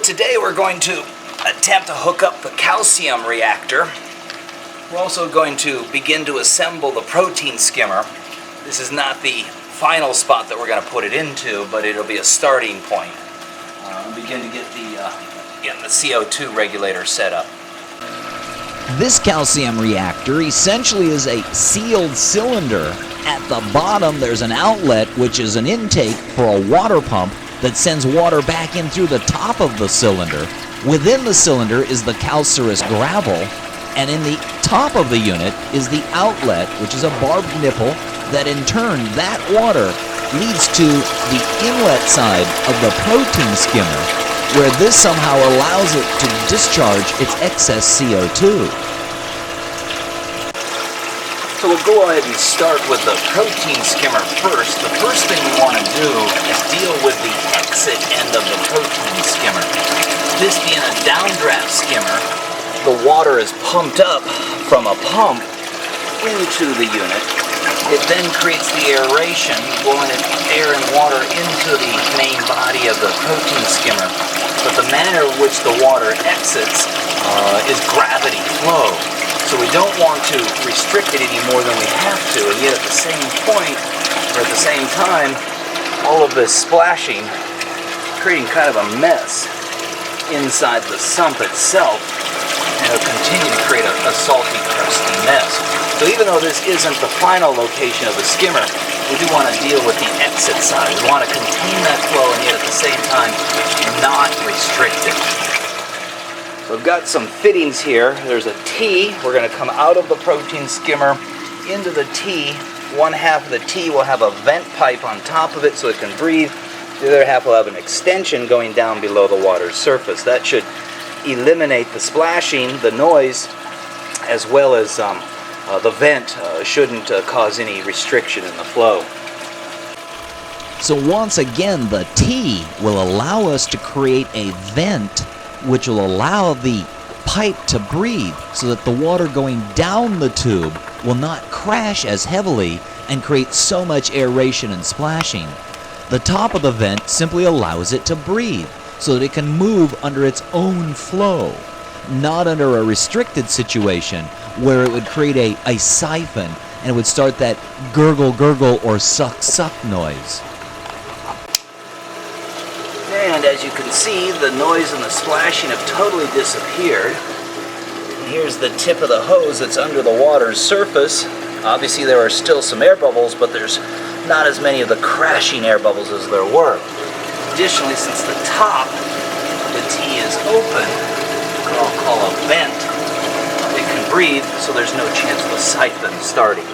today we're going to attempt to hook up the calcium reactor. We're also going to begin to assemble the protein skimmer. This is not the final spot that we're going to put it into, but it'll be a starting point. Begin to get the CO2 regulator set up. This calcium reactor essentially is a sealed cylinder. At the bottom there's an outlet, which is an intake for a water pump that sends water back in through the top of the cylinder. Within the cylinder is the calcareous gravel, and in the top of the unit is the outlet, which is a barbed nipple that in turn, that water leads to the inlet side of the protein skimmer, where this somehow allows it to discharge its excess CO2. So we'll go ahead and start with the protein skimmer first. The first thing we want to do is deal with the exit end of the protein skimmer. This being a downdraft skimmer, the water is pumped up from a pump into the unit. It then creates the aeration, blowing air and water into the main body of the protein skimmer. But the manner in which the water exits is gravity flow. So we don't want to restrict it any more than we have to, and yet at the same point, or at the same time, all of this splashing, creating kind of a mess inside the sump itself, and it'll continue to create a salty, crusty mess. So even though this isn't the final location of the skimmer, we do want to deal with the exit side. We want to contain that flow and yet at the same time not restrict it. So I've got some fittings here. There's a T. We're going to come out of the protein skimmer into the T. One half of the T will have a vent pipe on top of it so it can breathe. The other half will have an extension going down below the water's surface. That should eliminate the splashing, the noise, as well as the vent shouldn't cause any restriction in the flow. So once again, the T will allow us to create a vent which will allow the pipe to breathe so that the water going down the tube will not crash as heavily and create so much aeration and splashing. The top of the vent simply allows it to breathe so that it can move under its own flow, not under a restricted situation where it would create a siphon and it would start that gurgle, gurgle, or suck, suck noise. And as you can see, the noise and the splashing have totally disappeared. And here's the tip of the hose that's under the water's surface. Obviously there are still some air bubbles, but there's not as many of the crashing air bubbles as there were. Additionally, since the top of the T is open, what I'll call a vent, it can breathe, so there's no chance of a siphon starting.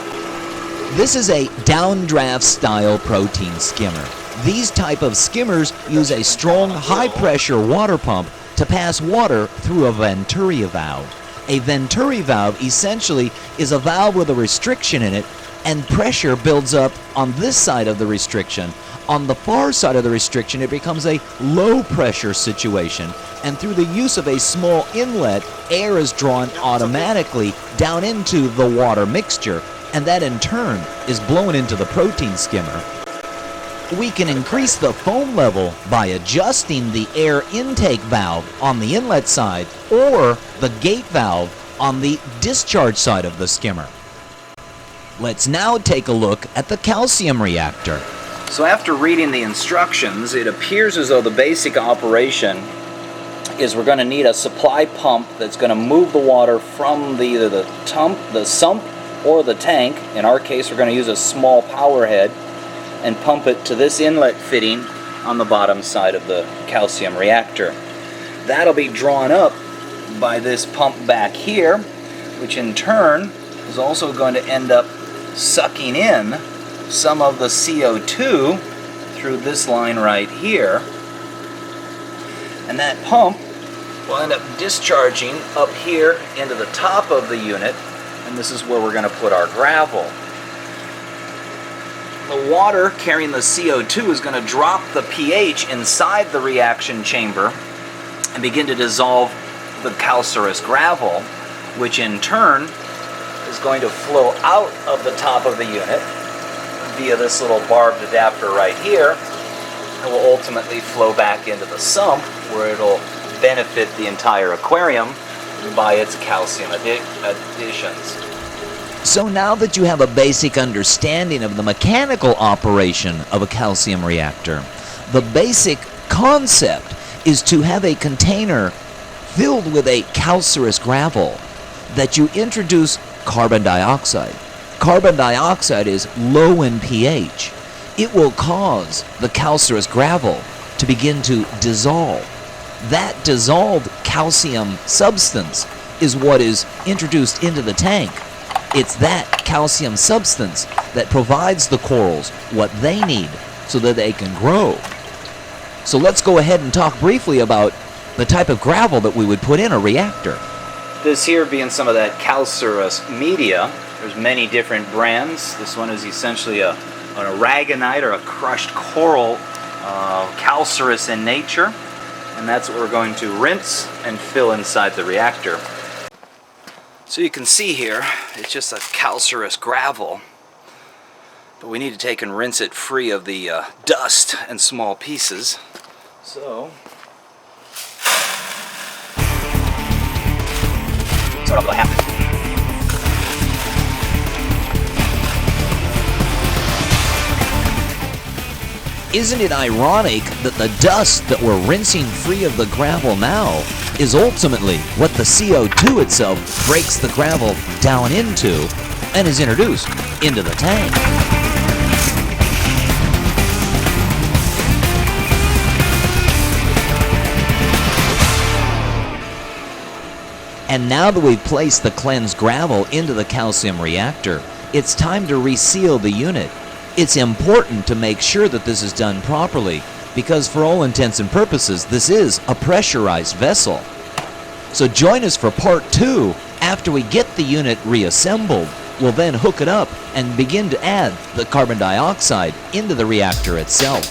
This is a downdraft style protein skimmer. These type of skimmers use a strong high-pressure water pump to pass water through a Venturi valve. A Venturi valve essentially is a valve with a restriction in it, and pressure builds up on this side of the restriction. On the far side of the restriction, it becomes a low-pressure situation, and through the use of a small inlet, air is drawn automatically down into the water mixture, and that in turn is blown into the protein skimmer. We can increase the foam level by adjusting the air intake valve on the inlet side or the gate valve on the discharge side of the skimmer. Let's now take a look at the calcium reactor. So after reading the instructions, it appears as though the basic operation is we're going to need a supply pump that's going to move the water from either the sump or the tank. In our case, we're going to use a small power head and pump it to this inlet fitting on the bottom side of the calcium reactor. That'll be drawn up by this pump back here, which in turn is also going to end up sucking in some of the CO2 through this line right here. And that pump will end up discharging up here into the top of the unit, and this is where we're going to put our gravel. The water carrying the CO2 is going to drop the pH inside the reaction chamber and begin to dissolve the calcareous gravel, which in turn is going to flow out of the top of the unit via this little barbed adapter right here and will ultimately flow back into the sump where it'll benefit the entire aquarium by its calcium additions. So now that you have a basic understanding of the mechanical operation of a calcium reactor, the basic concept is to have a container filled with a calcareous gravel that you introduce carbon dioxide. Carbon dioxide is low in pH. It will cause the calcareous gravel to begin to dissolve. That dissolved calcium substance is what is introduced into the tank. It's that calcium substance that provides the corals what they need so that they can grow. So let's go ahead and talk briefly about the type of gravel that we would put in a reactor. This here being some of that calcareous media. There's many different brands. This one is essentially an aragonite or a crushed coral, calcareous in nature. And that's what we're going to rinse and fill inside the reactor. So you can see here, it's just a calcareous gravel. But we need to take and rinse it free of the dust and small pieces. So, that's what will happen. Isn't it ironic that the dust that we're rinsing free of the gravel now is ultimately what the CO2 itself breaks the gravel down into and is introduced into the tank? And now that we've placed the cleansed gravel into the calcium reactor, it's time to reseal the unit. It's important to make sure that this is done properly because for all intents and purposes, this is a pressurized vessel. So join us for part 2. After we get the unit reassembled, we'll then hook it up and begin to add the carbon dioxide into the reactor itself.